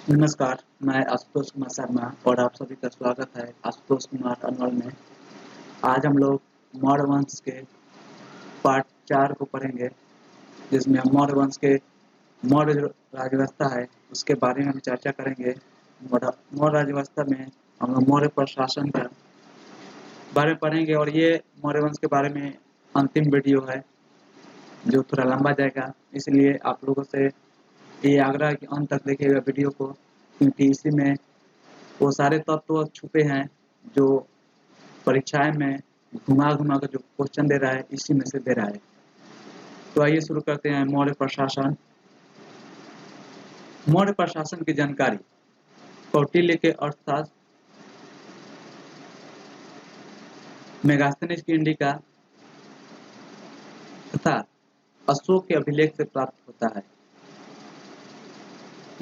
नमस्कार, मैं आशुतोष कुमार शर्मा और आप सभी का स्वागत है आशुतोष कुमार अनमोल में। आज हम लोग मौर्य वंश के पार्ट 4 को पढ़ेंगे, जिसमें हम मौर्य वंश के मौर्य जो राजव्यवस्था है उसके बारे में हम चर्चा करेंगे। मौर्य राजव्यवस्था में हम लोग मौर्य प्रशासन का बारे में पढ़ेंगे और ये मौर्य वंश के बारे में अंतिम वीडियो है जो थोड़ा लंबा जाएगा, इसलिए आप लोगों से ये आग्रह है कि अंत तक देखिएगा वीडियो को, क्योंकि इसी में वो सारे तत्व छुपे हैं जो परीक्षाएं में घुमा कर जो क्वेश्चन दे रहा है इसी में से दे रहा है। तो आइए शुरू करते हैं। मौर्य प्रशासन। मौर्य प्रशासन की जानकारी। कौटिल्य के अर्थशास्त्र, मेगास्थनीज की इंडिका तथा अशोक के अभिलेख से प्राप्त होता है।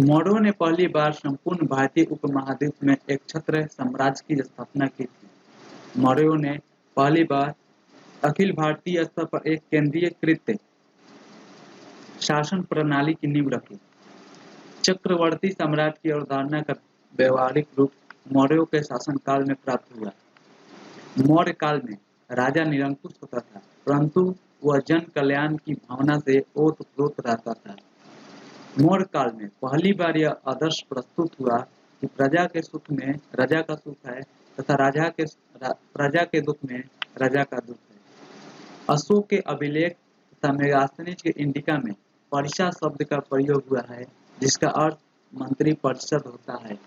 मौर्यों ने पहली बार संपूर्ण भारतीय उपमहाद्वीप में एक छत्र साम्राज्य की स्थापना की थी। मौर्यों ने पहली बार अखिल भारतीय स्तर पर एक केंद्रीयकृत शासन प्रणाली की नींव रखी। चक्रवर्ती सम्राट की अवधारणा का व्यवहारिक रूप मौर्यों के शासनकाल में प्राप्त हुआ। मौर्य काल में राजा निरंकुश होता था, परंतु वह जन कल्याण की भावना से ओतप्रोत रहता था। मौर्य काल में पहली बार यह आदर्श प्रस्तुत हुआ कि प्रजा के सुख में राजा का सुख है तथा प्रजा के दुख में राजा का दुख है। अशोक के अभिलेख तथा मेगास्थनीज के इंडिका में परिषा शब्द का प्रयोग हुआ है, जिसका अर्थ मंत्री परिषद होता है।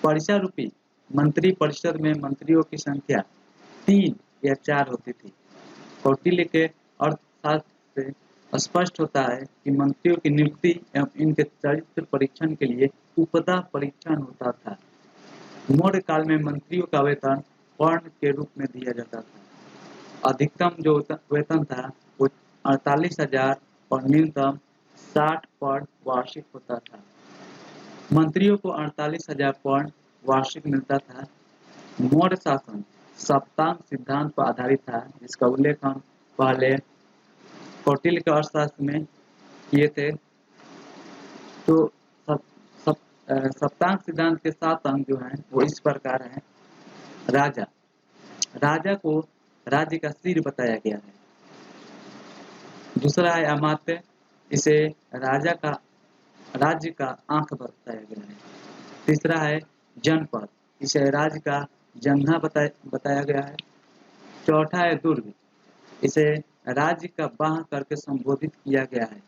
परिषा रूपी मंत्री परिषद में मंत्रियों की संख्या 3 या 4 होती थी। कौटिल्य के अर्थशास्त्र से स्पष्ट होता है कि मंत्रियों की नियुक्ति एवं इनके चरित्र परीक्षण के लिए उपदा परीक्षण होता था। मौर्य काल में मंत्रियों का वेतन पर्ण के रूप में दिया जाता था। अधिकतम जो वेतन था वो 48,000 और न्यूनतम 60 पर्ण वार्षिक होता था। मंत्रियों को 48,000 पर्ण वार्षिक मिलता था। मौर्य शासन सप्तांग सिद्धांत पर आधारित था, जिसका उल्लेख हम पहले कौटिल्य के अर्थशास्त्र में किए थे। तो सप्तांग सिद्धांत के 7 अंग जो हैं वो इस प्रकार हैं। राजा राजा को राज्य का सिर बताया गया है। दूसरा है अमात्य, इसे राज्य का आंख बताया गया है। तीसरा है जनपद, इसे राज्य का जंघा बताया गया है। चौथा है दुर्ग, इसे राज्य का बाह करके संबोधित किया गया है।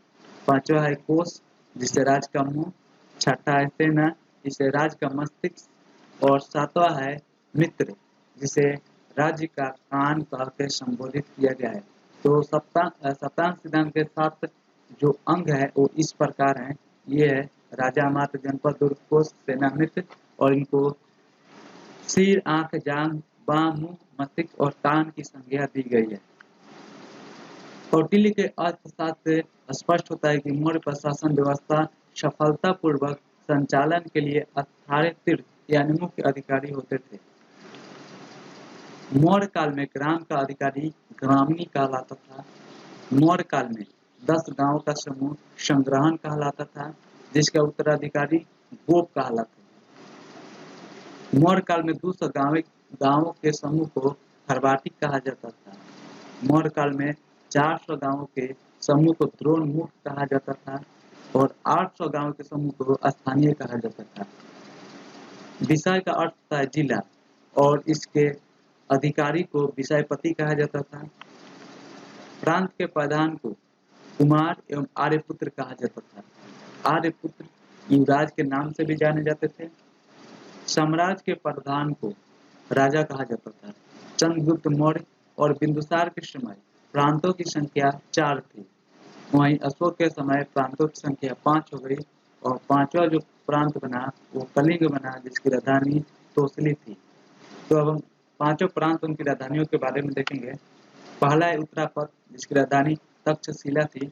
पांचवा है कोष, जिसे राज्य का मुंह। छठा है सेना, इसे राज्य का मस्तिष्क। और सातवां है मित्र, जिसे राज्य का कान कहकर संबोधित किया गया है। तो सप्तांग सिद्धांत के 7 जो अंग है वो इस प्रकार हैं। ये है राजा, मात्र, जनपद, दुर्ग, कोष, सेना, मित्र, और इनको सिर, आंख, जांघ, बाह, मुंह, मस्तिष्क और कान की संज्ञा दी गई है। कौटिल्य के अर्थशास्त्र से स्पष्ट होता है कि मौर्य प्रशासन व्यवस्था सफलतापूर्वक संचालन के लिए 18 तीर्थ यानी मुख्य अधिकारी होते थे। मौर्य काल में ग्राम का अधिकारी ग्रामणी कहलाता था। मौर्य काल में 10 गांवों का समूह संग्रहण कहलाता था, जिसका उत्तराधिकारी गोप कहलाता था। मौर्य काल में 200 गांवों के समूह को खरवाटी कहा जाता था। मौर्य काल में 400 गांवों के समूह को द्रोणमुख कहा जाता था और 800 गांवों के समूह को स्थानीय कहा जाता था। विषय का अर्थ था जिला और इसके अधिकारी को विषयपति कहा जाता था। प्रांत के प्रधान को कुमार एवं आर्यपुत्र कहा जाता था। आर्यपुत्र युवराज के नाम से भी जाने जाते थे। साम्राज्य के प्रधान को राजा कहा जाता था। चंद्रगुप्त मौर्य और बिंदुसार के समय प्रांतों की संख्या 4 थी। वहीं अशोक के समय प्रांतों की संख्या 5 हो गई और 5वां जो प्रांत बना वो कलिंग बना, जिसकी राजधानी तोसली थी। तो अब हम 5 प्रांत उनकी राजधानियों के बारे में देखेंगे। पहला है उत्तरापद, जिसकी राजधानी तक्षशिला थी।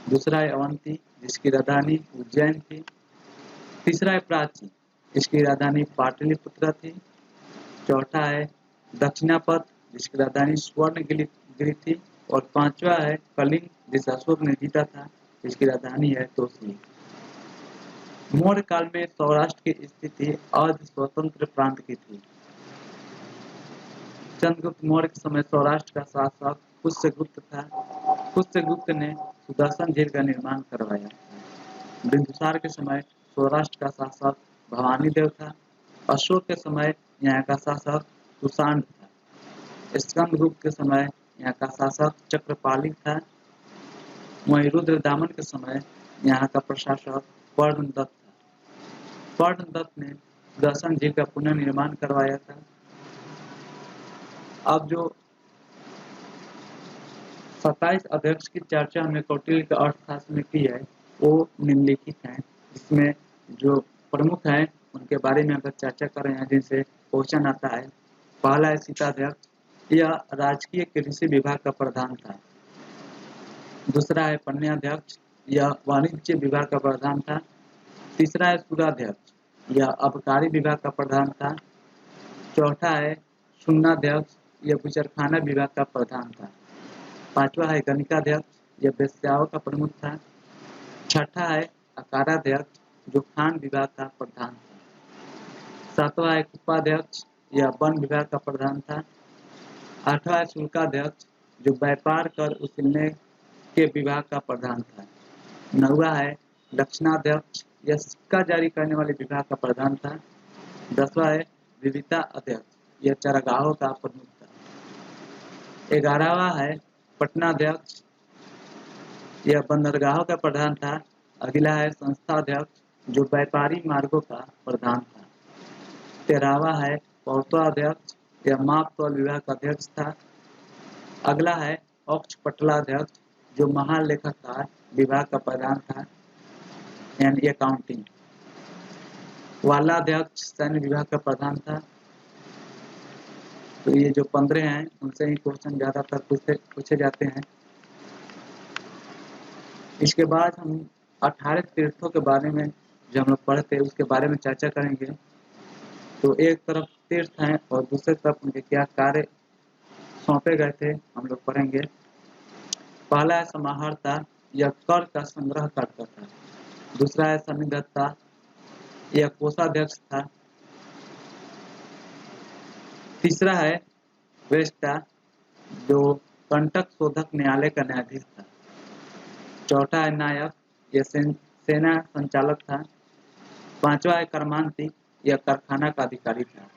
दूसरा है अवंती, जिसकी राजधानी उज्जैन थी। तीसरा है प्राची, इसकी राजधानी पाटलिपुत्र थी। चौथा है दक्षिणापद, जिसकी राजधानी स्वर्णगिरि थी। और 5वां है कलिंग, जिसे अशोक ने जीता था, जिसकी राजधानी है तोसली। मौर्य काल में सौराष्ट्र की स्थिति अर्ध स्वतंत्र प्रांत की थी। चंद्रगुप्त मौर्य के समय सौराष्ट्र का शासक पुष्यगुप्त था। पुष्यगुप्त ने सुदर्शन झील का निर्माण करवाया। बिंदुसार के समय सौराष्ट्र का शासक भवानीदेव था। अशोक के समय यहाँ का शासक कुषाण था। स्कंदगुप्त के समय यहाँ का शासक चक्रपाली था। वहीं रुद्रदामन के समय यहाँ का प्रशासक पर्णदत्त था। पर्णदत्त ने सुदर्शन झील का पुनर्निर्माण करवाया था। अब जो 27 अध्यक्ष की चर्चा हमने कौटिल्य के अर्थशास्त्र में की है वो निम्नलिखित हैं, जिसमें जो प्रमुख हैं उनके बारे में अगर चर्चा कर रहे हैं जिनसे क्वेश्चन आता है। पहला है सीताध्यक्ष, यह राजकीय कृषि विभाग का प्रधान था। दूसरा है पन्याध्यक्ष, यह वाणिज्य विभाग का प्रधान था। तीसरा है सुराध्यक्ष, यह आबकारी विभाग का प्रधान था। चौथा है शून्याध्यक्ष, यह बुचरखाना विभाग का प्रधान था। पांचवा है गणिकाध्यक्ष, यह वेश्याओं का प्रमुख था। छठा है अकाराध्यक्ष, जो खान विभाग का प्रधान था। सातवां है उपाध्यक्ष, यह वन विभाग का प्रधान था। आठवां है शुल्काध्यक्ष, जो व्यापार कर वसूलने के विभाग का प्रधान था। नौवां है लक्षणाध्यक्ष, यह सिक्का जारी करने वाले विभाग का प्रधान था। 10वां है विविता अध्यक्ष, यह चरागाहों का प्रमुख था। 11वां है पटनाध्यक्ष, यह बंदरगाहों का प्रधान था। अगला है संस्थाध्यक्ष, जो व्यापारी मार्गों का प्रधान था। 13वां है पौर्ताध्यक्ष, यह माप तौल विभाग का अध्यक्ष था। अगला है अक्षपटलाध्यक्ष, जो महालेखाकार विभाग का प्रधान था, यानी अकाउंटिंग। वालाध्यक्ष सैन्य विभाग का प्रधान था। तो ये जो 15 हैं उनसे ही क्वेश्चन ज्यादातर पूछे जाते हैं। इसके बाद हम 18 तीर्थों के बारे में जो हम लोग पढ़ते उसके बारे में चर्चा करेंगे। तो एक तरफ तीर्थ हैं और दूसरी तरफ उनके क्या कार्य सौंपे गए थे हम लोग पढ़ेंगे। पहला है समाहर्ता, यह कर का संग्रह करता था। दूसरा है सन्निधत्ता, यह कोषाध्यक्ष था। तीसरा है वेष्टा, जो कंटक शोधक न्यायालय का न्यायाधीश था। चौथा है नायक, यह सेना संचालक था। पांचवा है कर्मांती, यह कारखाना का अधिकारी था।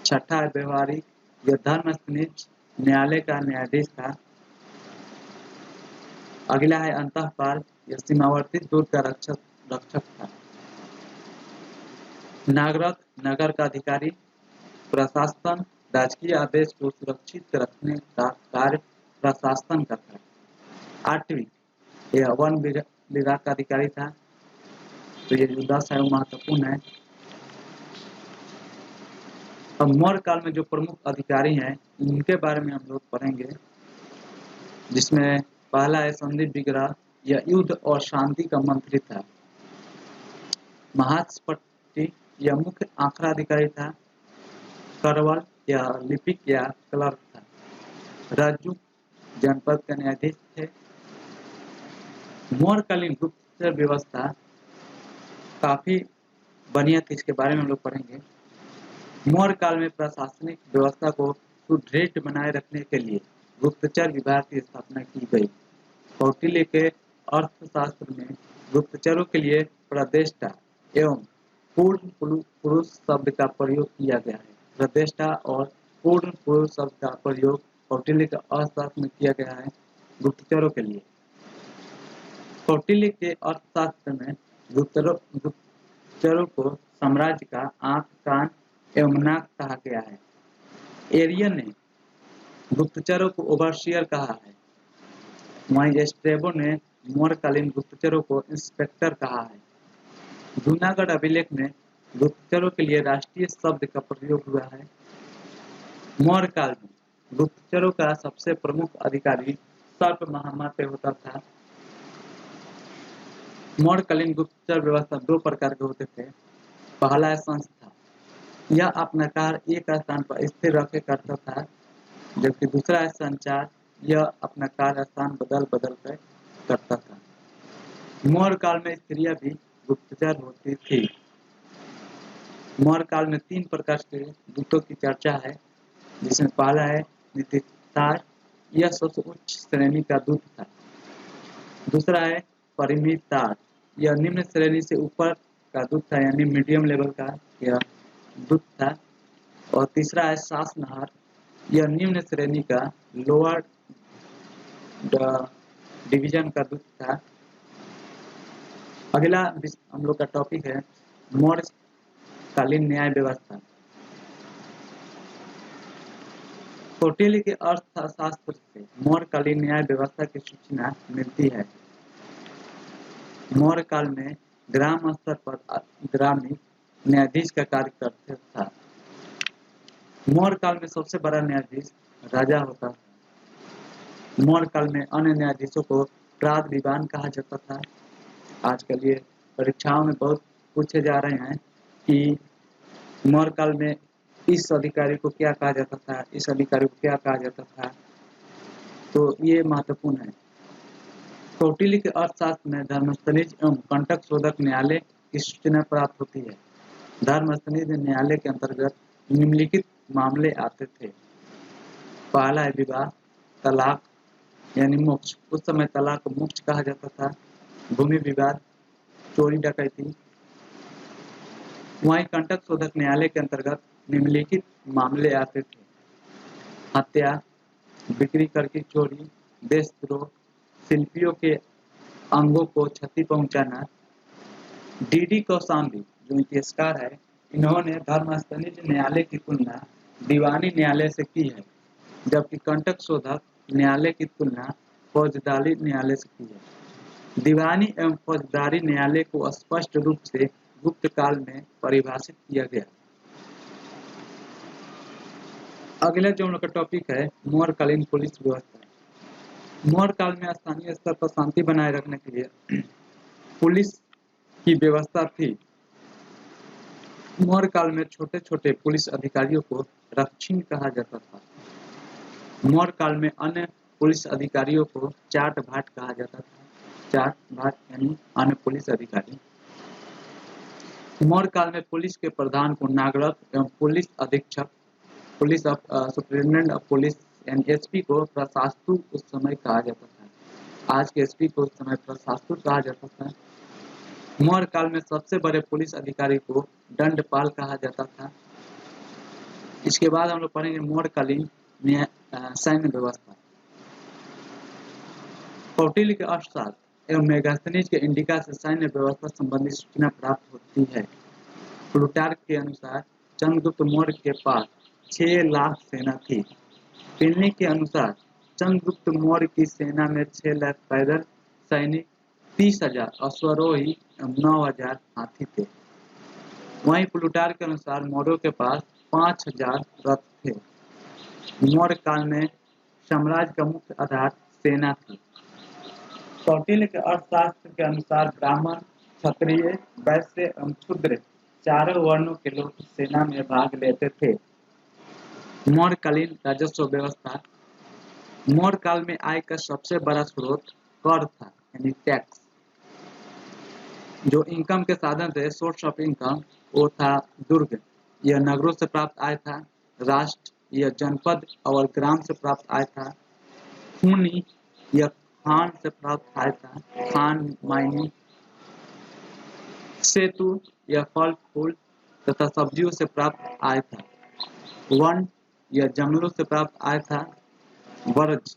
छठा है व्यवहारिक, यह धर्मस्निच न्यायालय का न्यायाधीश था। अगला है अंतःपाल, यह सीमावर्ती दुर्ग का रक्षक था। नागरक, नगर का अधिकारी। प्रशासन, राजकीय आदेश को सुरक्षित रखने का कार्य प्रशासन का था। 8वीं, यह वन विभाग का अधिकारी था। तो ये जो 10 है वो महत्वपूर्ण है। अब मौर्य काल में जो प्रमुख अधिकारी हैं इनके बारे में हम लोग पढ़ेंगे, जिसमें पहला है संदीप विग्रह, यह युद्ध और शांति का मंत्री था। महास्पति, यह मुख्य आंकड़ा अधिकारी था। करवल, यह लिपिक या क्लर्क था। रज्जु, जनपद के न्यायाधीश थे। मौर्यकालीन गुप्तचर व्यवस्था काफी बढ़िया थी, इसके बारे में हम लोग पढ़ेंगे। मौर्य काल में प्रशासनिक व्यवस्था को सुदृढ़ बनाए रखने के लिए गुप्तचर विभाग की स्थापना की गई। कौटिल्य के अर्थशास्त्र में गुप्तचरों के लिए प्रदेष्टा एवं पूर्ण पुरुष शब्द का प्रयोग किया गया है। प्रदेष्टा और पूर्ण पुरुष शब्द का प्रयोग कौटिल्य के अर्थशास्त्र में किया गया है गुप्तचरों के लिए। कौटिल्य के अर्थशास्त्र में गुप्तचरों को साम्राज्य का आंख, कान एवं नाक कहा गया है। एरियन ने गुप्तचरों को ओवरसियर कहा है। वहीं स्ट्रेबो ने मौर्यकालीन गुप्तचरों को इंस्पेक्टर कहा है। जूनागढ़ अभिलेख में गुप्तचरों के लिए राष्ट्रीय शब्द का प्रयोग हुआ है। मौर्य काल में गुप्तचरों का सबसे प्रमुख अधिकारी सर्प महामते होता था। मौर्यकालीन गुप्तचर व्यवस्था 2 प्रकार के होते थे। पहला है संस्था, यह अपना कार्य एक स्थान पर स्थिर रखे करता था। जबकि दूसरा है संचार, यह अपना कार्य स्थान बदल कर करता था। मौर्य काल में स्त्रियां भी गुप्तचर होती थी। मौर्य काल में 3 प्रकार के दूतों की चर्चा है, जिसमें पहला है नितितार, यह सबसे उच्च श्रेणी का दूत था। दूसरा है परिमितार, यह निम्न श्रेणी से ऊपर का दूत था, यानी मीडियम लेवल का यह दूत था। और तीसरा है शासनहार, यह निम्न श्रेणी का लोअर डिवीजन का दूत था। अगला हम लोग का टॉपिक है मौर्य कालीन न्याय व्यवस्था। कौटिल्य के अर्थशास्त्र से मौर्य कालीन न्याय व्यवस्था की सूचना मिलती है। मौर्य काल में ग्राम स्तर पर ग्रामीण न्यायाधीश का कार्य करता था। मौर्य काल में सबसे बड़ा न्यायाधीश राजा होता था। मौर्य काल में अन्य न्यायाधीशों को प्राद विद्वान कहा जाता था। आजकल ये परीक्षाओं में बहुत पूछे जा रहे हैं कि मौर्य काल में इस अधिकारी को क्या कहा जाता था, इस अधिकारी को क्या कहा जाता था, तो ये महत्वपूर्ण है। कौटिल्य के अर्थशास्त्र में धर्मस्थलिज एवं कंटक शोधक न्यायालय की सूचना प्राप्त होती है। धर्मस्थलिज न्यायालय के अंतर्गत निम्नलिखित मामले आते थे। पहला है विवाह, तलाक यानी मोक्ष, उस समय तलाक को मोक्ष कहा जाता था। भूमि विवाद, चोरी डकैती। वहीं कंटक शोधक न्यायालय के अंतर्गत निम्नलिखित मामले आते थे। हत्या, बिक्री करके चोरी, देशद्रोह, शिल्पियों के अंगों को क्षति पहुंचाना। डी कौशाम्बी जो इतिहासकार है, इन्होंने धर्मस्थलिज न्यायालय की तुलना दीवानी न्यायालय से की है, जबकि कंटक शोधक न्यायालय की तुलना फौजदारी न्यायालय से की है। दीवानी एवं फौजदारी न्यायालय को स्पष्ट रूप से गुप्त काल में परिभाषित किया गया। अगला जो हम लोग का टॉपिक है मौर्यकालीन पुलिस व्यवस्था। मौर्य काल में स्थानीय स्तर पर शांति बनाए रखने के लिए पुलिस की व्यवस्था थी। मौर्य काल में छोटे छोटे पुलिस अधिकारियों को रक्षिण कहा जाता था। मौर्य काल में अन्य पुलिस अधिकारियों को चाट भाट कहा जाता था। चाट भाट यानी अन्य पुलिस अधिकारी। मौर्य काल में पुलिस के प्रधान को नागरक एवं पुलिस अधीक्षक, पुलिस सुपरिटेंडेंट ऑफ पुलिस यानी एसपी को प्रशास्तु उस समय कहा जाता था। आज के एसपी को उस समय प्रशास्तु कहा जाता था। मौर्य काल में सबसे बड़े पुलिस अधिकारी को दंडपाल कहा जाता था। इसके बाद हम लोग पढ़ेंगे मौर्यकालीन सैन्य व्यवस्था। कौटिल्य के अर्थशास्त्र एवं मेगास्थनीज के इंडिका से सैन्य व्यवस्था संबंधी सूचना प्राप्त होती है। प्लूटार्क के अनुसार चंद्रगुप्त मौर्य के पास 6 लाख सेना थी। प्लिनी के अनुसार चंद्रगुप्त मौर्य की सेना में 6 लाख पैदल सैनिक, 30,000 अश्वारोही एवं 9,000 हाथी थे। वहीं प्लूटार्क के अनुसार मौर्यों के पास 5,000 रथ थे। मौर्य काल में साम्राज्य का मुख्य आधार सेना थी। कौटिल्य के अर्थशास्त्र के अनुसार ब्राह्मण, क्षत्रिय, वैश्य एवं शूद्र चारों वर्णों के लोग सेना में भाग लेते थे। मौर्यकालीन राजस्व व्यवस्था। मौर्य काल में आय का सबसे बड़ा स्रोत कर था, यानी टैक्स। जो इनकम के साधन थे, सोर्स ऑफ इनकम, वो था दुर्ग, यह नगरों से प्राप्त आय था। राष्ट्र, यह जनपद और ग्राम से प्राप्त आय था। खूनी, यह खान से प्राप्त आय था, खान माइनिंग। सेतु, यह फल फूल तथा सब्जियों से प्राप्त आय था। वन, यह जंगलों से प्राप्त आय था। वर्ज,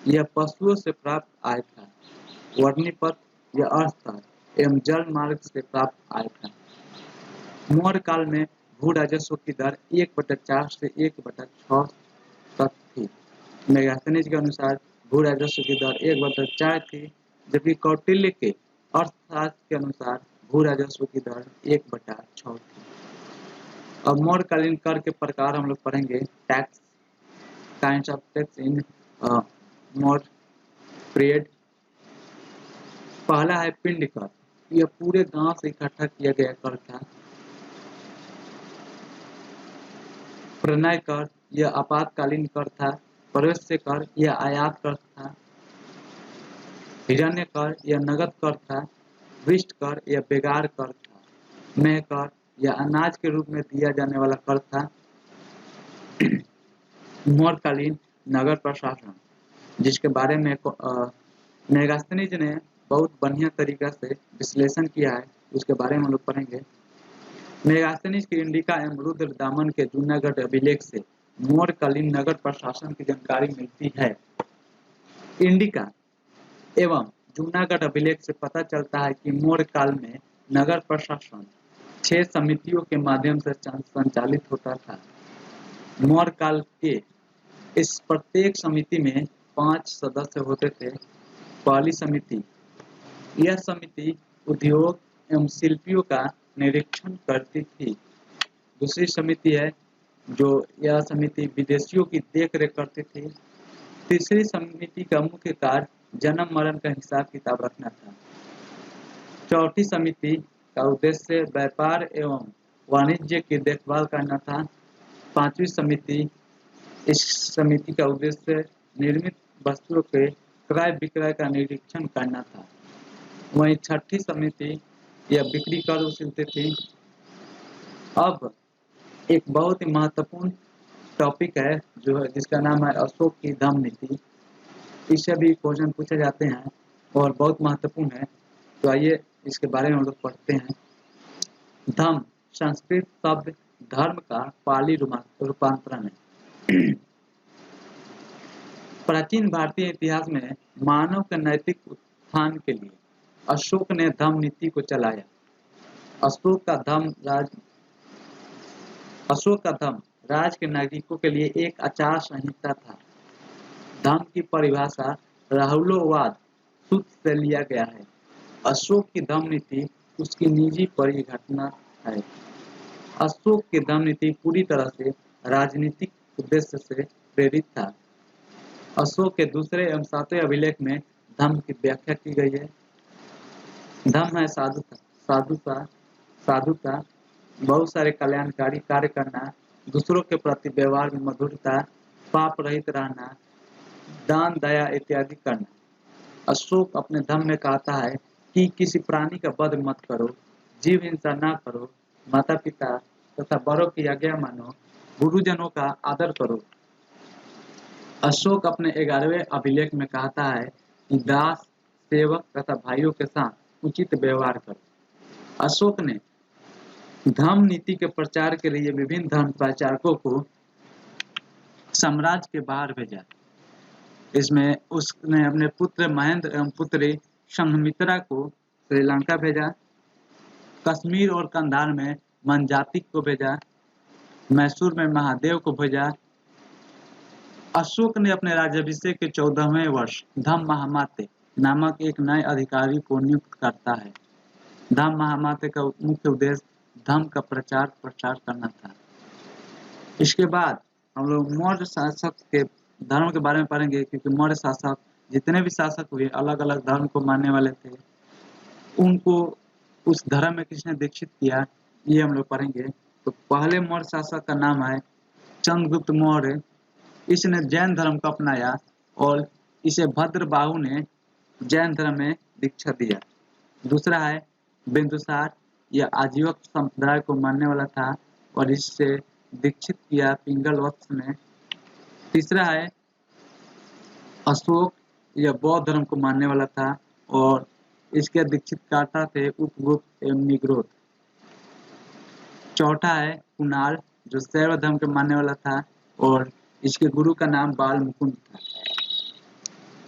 यह पशुओं से प्राप्त आय था। वर्णिपत, यह अर्थ था एवं जल मार्ग से प्राप्त आय था। मौर्य काल में भू राजस्व की दर 1/4 से 1/6 तक थी। मेगास्थनीज के अनुसार भू राजस्व की दर 1/4 थी, जबकि कौटिल्य के अर्थशास्त्र के अनुसार भू राजस्व की दर 1/6 थी। अब मौर्यकालीन कर के प्रकार हम लोग पढ़ेंगे। Tax, kinds of tax in Maurya period. पहला है पिंड कर, यह पूरे गांव से इकट्ठा किया गया कर था। प्रणय कर, यह आपातकालीन कर था। प्रवेश कर, यह आयात कर था। हिरण्य कर, यह नगद कर था। विष्ट कर या बेगार कर था। मेह कर या अनाज के रूप में दिया जाने वाला कर था। मौर्यकालीन नगर प्रशासन, जिसके बारे में मेगास्थनीज ने बहुत बढ़िया तरीका से विश्लेषण किया है, उसके बारे में हम लोग पढ़ेंगे। मेगास्थनीज के इंडिका एवं रुद्रदामन के जूनागढ़ अभिलेख से मौर्यकालीन नगर प्रशासन की जानकारी मिलती है। इंडिका एवं जूनागढ़ अभिलेख से पता चलता है कि मौर्य काल में नगर प्रशासन 6 समितियों के माध्यम से संचालित होता था। मौर्य काल के इस प्रत्येक समिति में 5 सदस्य होते थे। पहली समिति, यह समिति उद्योग एवं शिल्पियों का निरीक्षण करती थी। दूसरी समिति है जो यह समिति विदेशियों की देखरेख करती थी। तीसरी समिति का मुख्य कार्य जन्म मरण का हिसाब किताब रखना था। चौथी समिति का उद्देश्य व्यापार एवं वाणिज्य की देखभाल करना था। पांचवी समिति, इस समिति का उद्देश्य निर्मित वस्तुओं के क्रय विक्रय का निरीक्षण करना था। वहीं छठी समिति यह बिक्री कर वसूलती थी। अब एक बहुत ही महत्वपूर्ण टॉपिक है जो है जिसका नाम है अशोक की धम्म नीति। इससे भी क्वेश्चन पूछे जाते हैं और बहुत महत्वपूर्ण है, तो आइए इसके बारे में हम लोग पढ़ते हैं। धम्म संस्कृत शब्द धर्म का पाली रूपांतरण है। प्राचीन भारतीय इतिहास में मानव के नैतिक उत्थान के लिए अशोक ने धम्म नीति को चलाया। अशोक का धम्म राज के नागरिकों के लिए एक आचार संहिता था। धम्म की परिभाषा राहुलोवाद सूत्र से लिया गया है। अशोक की धम्म नीति उसकी निजी परिघटना है। अशोक की धम्म नीति पूरी तरह से राजनीतिक उद्देश्य से प्रेरित था। अशोक के दूसरे एवं सातवें अभिलेख में धम्म की व्याख्या की गई है। धम्म है साधुता, बहुत सारे कल्याणकारी कार्य करना, दूसरों के प्रति व्यवहार में मधुरता, पाप रहित रहना, दान दया इत्यादि करना। अशोक अपने धम्म में कहता है कि किसी प्राणी का वध मत करो, जीव हिंसा न करो, माता पिता तथा बड़ों की आज्ञा मानो, गुरुजनों का आदर करो। अशोक अपने 11वें अभिलेख में कहता है कि दास, सेवक तथा भाइयों के साथ उचित व्यवहार करो। अशोक ने धम्म नीति के प्रचार के लिए विभिन्न धर्म प्रचारकों को साम्राज्य के बाहर भेजा। इसमें उसने अपने पुत्र महेंद्र एवं पुत्री संघमित्रा को श्रीलंका भेजा। कश्मीर और कंधार में मनजातिक को भेजा। मैसूर में महादेव को भेजा। अशोक ने अपने राज्याभिषेक के 14वें वर्ष धम्म महामात्य नामक एक नए अधिकारी को नियुक्त करता है। धम्म महामात्य का मुख्य उद्देश्य धम्म का प्रचार प्रसार करना था। इसके बाद हम लोग मौर्य शासक के धर्म के बारे में पढ़ेंगे, क्योंकि मौर्य शासक जितने भी शासक हुए अलग अलग धर्म को मानने वाले थे। उनको उस धर्म में किसने दीक्षित किया ये हम लोग पढ़ेंगे। तो पहले मौर्य शासक का नाम है चंद्रगुप्त मौर्य। इसने जैन धर्म को अपनाया और इसे भद्रबाहु ने जैन धर्म में दीक्षा दिया। दूसरा है बिंदुसार, यह आजीवक संप्रदाय को मानने वाला था और इससे दीक्षित किया पिंगल वत्स ने। तीसरा है अशोक, यह बौद्ध धर्म को मानने वाला था और इसके दीक्षित कर्ता थे उपगुप्त एवं निग्रोध। चौथा है कुणाल, जो शैव धर्म के मानने वाला था और इसके गुरु का नाम बाल मुकुंद था।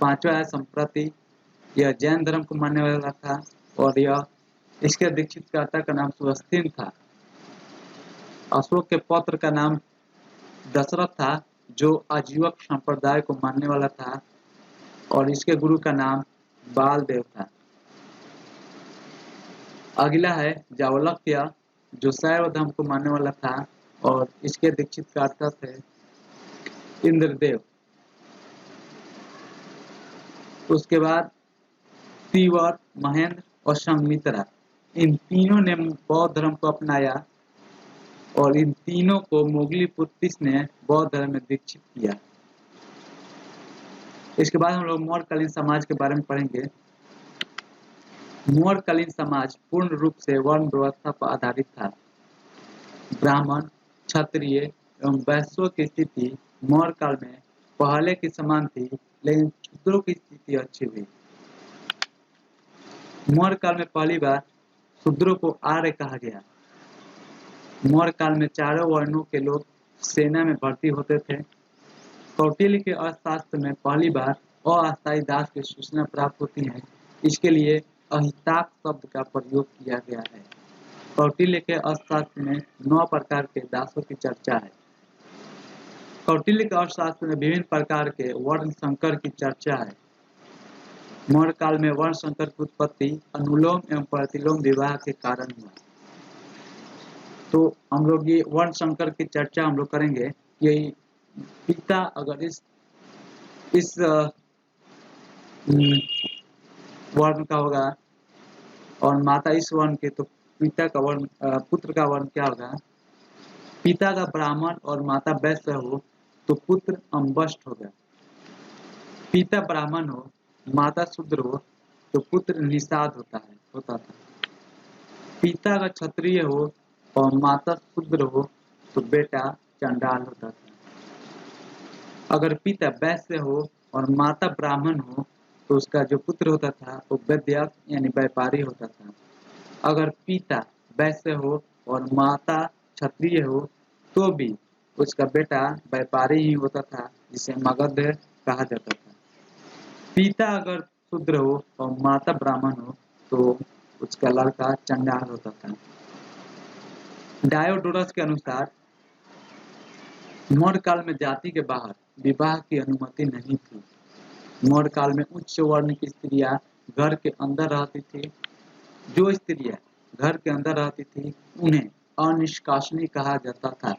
पांचवा है संप्रति, यह जैन धर्म को मानने वाला था और इसके दीक्षित कर्ता का नाम सुवस्थिन था। अशोक के पौत्र का नाम दशरथ था जो आजीवक संप्रदाय को मानने वाला था और इसके गुरु का नाम बालदेव था। अगला है जावलक्य, जो शैव धर्म को मानने वाला था और इसके दीक्षित कर्ता थे इंद्रदेव। उसके बाद तीवर, महेंद्र और संघमित्रा, इन तीनों ने बौद्ध धर्म को अपनाया और इन तीनों को मोगलीपुत्तिस ने बौद्ध धर्म में दीक्षित किया। इसके बाद हम लोग मौर्यकालीन समाज के बारे में पढ़ेंगे। मौर्यकालीन समाज पूर्ण रूप से वर्ण व्यवस्था पर आधारित था। ब्राह्मण, क्षत्रिय एवं वैश्यों की स्थिति मौर्य काल में पहले की समान थी, लेकिन शूद्रों की स्थिति अच्छी हुई। मौर्य काल में पहली बार शूद्रों को आर्य कहा गया। मौर्य काल में चारों वर्णों के लोग सेना में भर्ती होते थे। कौटिल्य के अर्थशास्त्र में पहली बार अस्थायी दास की सूचना प्राप्त होती है। इसके लिए अहिताप शब्द का प्रयोग किया गया है। कौटिल्य के अर्थशास्त्र में 9 प्रकार के दासों की चर्चा है। कौटिल्य के अर्थशास्त्र में विभिन्न प्रकार के वर्ण संकर की चर्चा है। मौर्य काल में वर्ण संकर की उत्पत्ति अनुलोम एवं प्रतिलोम विवाह के कारण हुआ। तो हम लोग ये वर्ण संकर की चर्चा हम लोग करेंगे कि पिता अगर इस वर्ण का होगा और माता इस वर्ण के, तो पिता का वर्ण पुत्र का वर्ण क्या होगा। पिता का ब्राह्मण और माता वैश्य हो तो पुत्र अम्बष्ट होगा। पिता ब्राह्मण हो, माता शूद्र हो तो पुत्र निषाद होता था। पिता अगर क्षत्रिय हो और माता शूद्र हो तो बेटा चंडाल होता था। अगर पिता वैश्य हो और माता ब्राह्मण हो तो उसका जो पुत्र होता था वो वैद्य यानी व्यापारी होता था। अगर पिता वैश्य हो और माता क्षत्रिय हो तो भी उसका बेटा व्यापारी ही होता था, जिसे मगध कहा जाता था। पिता अगर शूद्र हो और माता ब्राह्मण हो तो उसका लड़का चंडाल होता था। डायोडोरस के अनुसार मौर्य काल में जाति के बाहर विवाह की अनुमति नहीं थी। मौर्य काल में उच्च वर्ण की स्त्रियां घर के अंदर रहती थी। जो स्त्रियां घर के अंदर रहती थी उन्हें अनिष्कासनी कहा जाता था।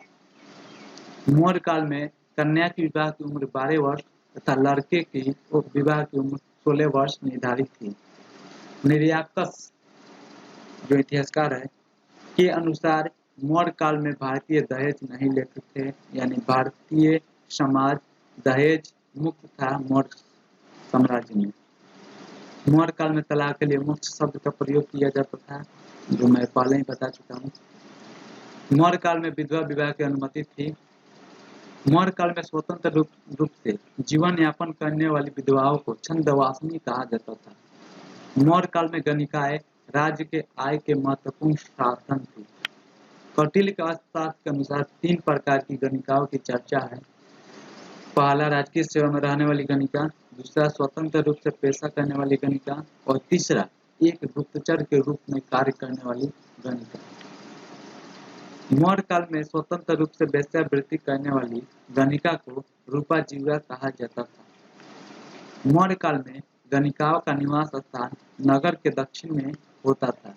मौर्य काल में कन्या की विवाह की उम्र 12 वर्ष तथा लड़के की विवाह की उम्र 16 वर्ष निर्धारित थी। निर्याकस जो इतिहासकार है के अनुसार मौर्य काल में भारतीय दहेज नहीं लेते थे, यानी भारतीय समाज दहेज मुक्त था। मौर्य साम्राज्य में मौर्य काल में तलाक के लिए मुक्त शब्द का प्रयोग किया जाता था, जो मैं पहले ही बता चुका हूँ। मौर्य काल में विधवा विवाह की अनुमति थी। मौर्य काल में स्वतंत्र रूप से जीवन यापन करने वाली विधवाओं को छंदवासिनी कहा जाता था। मौर्य काल में गणिकाएं राज्य के आय के महत्वपूर्ण साधन थे। कौटिल्य के अर्थशास्त्र के अनुसार 3 प्रकार की गणिकाओं की चर्चा है। पहला राजकीय सेवा में रहने वाली गणिका, दूसरा स्वतंत्र रूप से पेशा करने वाली गणिका और तीसरा एक गुप्तचर के रूप में कार्य करने वाली गणिका। मौर्य काल में स्वतंत्र रूप से वेश्यावृत्ति करने वाली गणिका को रूपा जीवा कहा जाता था। मौर्य काल में गणिकाओं का निवास स्थान नगर के दक्षिण में होता था।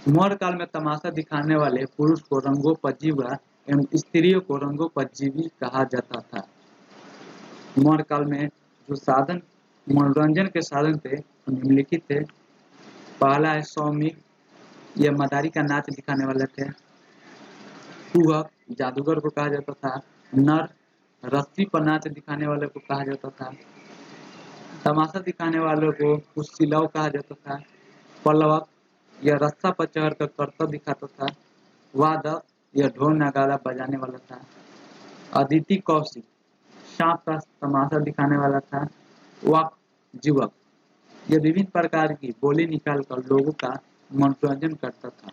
मौर्य काल में तमाशा दिखाने वाले पुरुष को रंगोपजीवा एवं स्त्रियों को रंगोपजीवी कहा जाता था। मौर्य काल में जो साधन मनोरंजन के साधन थे निम्नलिखित थे। पहला है सौमिक, यह मदारी का नाच दिखाने वाले थे। कुहक जादूगर को कहा जाता था। नर रस्सी पर नाच दिखाने वाले को कहा जाता था। तमाशा दिखाने वालों को कुशीलव कहा जाता था। पल्लवक यह रस्सा पर चढ़ कर करतब दिखाता था। वादक यह ढोल नगाड़ा बजाने वाला था। अदिति कौशिक सांप का तमाशा दिखाने वाला था। वाक जीवक यह विभिन्न प्रकार की बोली निकालकर लोगों का मनोरंजन करता था।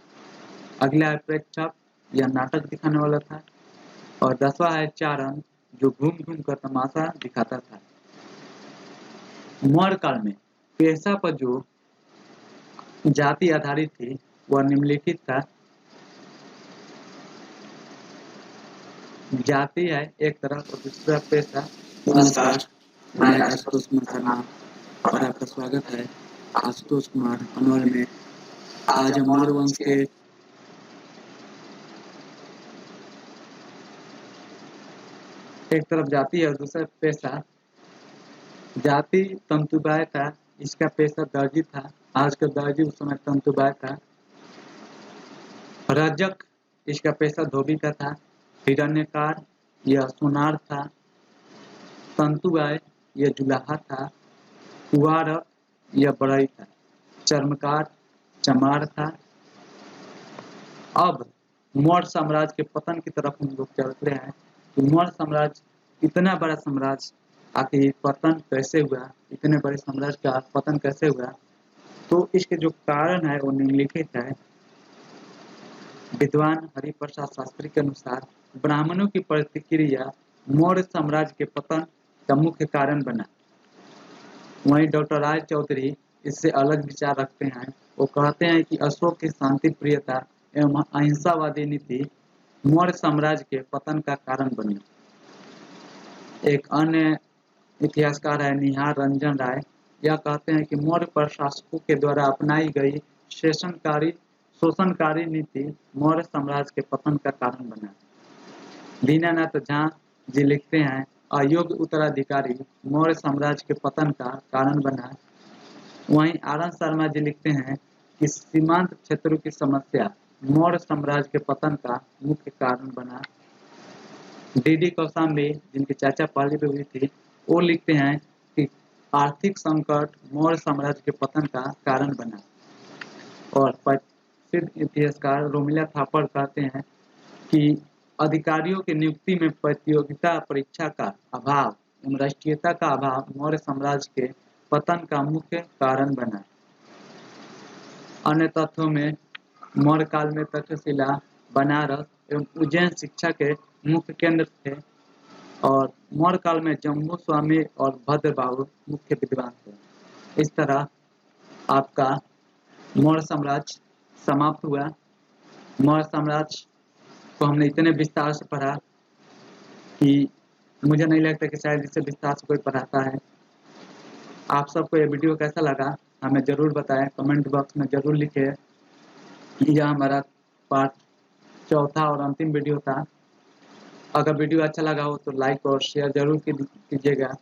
अगला है प्रेक्षक, यह नाटक दिखाने वाला था। और 10वां है चारण, जो घूम घूम कर तमाशा दिखाता था। मौर्य काल में पेशा पर जो जाति आधारित थी वह निम्नलिखित था। जाति है एक तरफ और दूसरा पेशा। नमस्कार, मैं आशुतोष कुमार और आपका स्वागत है आशुतोष कुमार अनवर में। आज हम मौर्य वंश के एक तरफ जाति है और दूसरा पेशा। जाति तंतुबाय था, इसका पेशा दर्जी था। आज का दर्जी उस समय तंतुबाय था। रजक इसका पेशा धोबी का था। हिरण्यकार यह सुनार था। तंतुबाय यह जुलाहा था। कुवारक यह बढ़ई था। चर्मकार, चमार था। अब मौर्य साम्राज्य के पतन की तरफ हम लोग चल रहे हैं कि मौर्य साम्राज्य इतना बड़ा साम्राज्य आखिर पतन कैसे हुआ, इतने बड़े साम्राज्य का पतन कैसे हुआ। तो इसके जो कारण है वो निम्नलिखित है। विद्वान हरिप्रसाद शास्त्री के अनुसार ब्राह्मणों की प्रतिक्रिया मौर्य साम्राज्य के पतन का मुख्य कारण बना। वहीं डॉक्टर राय चौधरी इससे अलग विचार रखते हैं। वो कहते हैं कि अशोक की शांति प्रियता एवं अहिंसावादी नीति मौर्य साम्राज्य के पतन का कारण बनी। एक अन्य इतिहासकार है निहार रंजन राय, यह कहते हैं कि मौर्य प्रशासकों के द्वारा अपनाई गई शोषणकारी नीति मौर्य साम्राज्य के पतन का कारण बना। दीनानाथ झा जी लिखते हैं अयोग्य उत्तराधिकारी मौर्य साम्राज्य के पतन का कारण बना। वहीं आनंद शर्मा जी लिखते हैं कि सीमांत क्षेत्रों की समस्या मौर्य साम्राज्य के पतन का मुख्य कारण बना। डी कौशाम्बी जिनके चाचा पहले भी हुई थी, वो लिखते हैं कि आर्थिक संकट मौर्य साम्राज्य के पतन का कारण बना। और प्रसिद्ध इतिहासकार रोमिला थापर कहते हैं कि अधिकारियों की नियुक्ति में प्रतियोगिता परीक्षा का अभाव एवं राष्ट्रीयता का अभाव मौर्य साम्राज्य के पतन का मुख्य कारण बना। अन्य तथ्यों में मौर्य काल में तक्षशिला, बनारस एवं उज्जैन शिक्षा के मुख्य केंद्र थे और मौर्य काल में जम्बू स्वामी और भद्रबाहु मुख्य विद्वान थे। इस तरह आपका मौर्य साम्राज्य समाप्त हुआ। मौर्य साम्राज्य को हमने इतने विस्तार से पढ़ा कि मुझे नहीं लगता कि शायद इससे विस्तार से कोई पढ़ाता है। आप सबको ये वीडियो कैसा लगा हमें ज़रूर बताएं, कमेंट बॉक्स में ज़रूर लिखें। यह हमारा पार्ट चौथा और अंतिम वीडियो था। अगर वीडियो अच्छा लगा हो तो लाइक और शेयर जरूर कीजिएगा।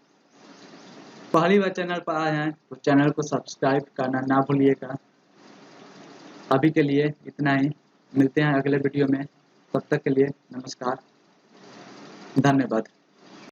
पहली बार चैनल पर आए हैं तो चैनल को सब्सक्राइब करना ना भूलिएगा। अभी के लिए इतना ही, मिलते हैं अगले वीडियो में। तब तक के लिए नमस्कार, धन्यवाद।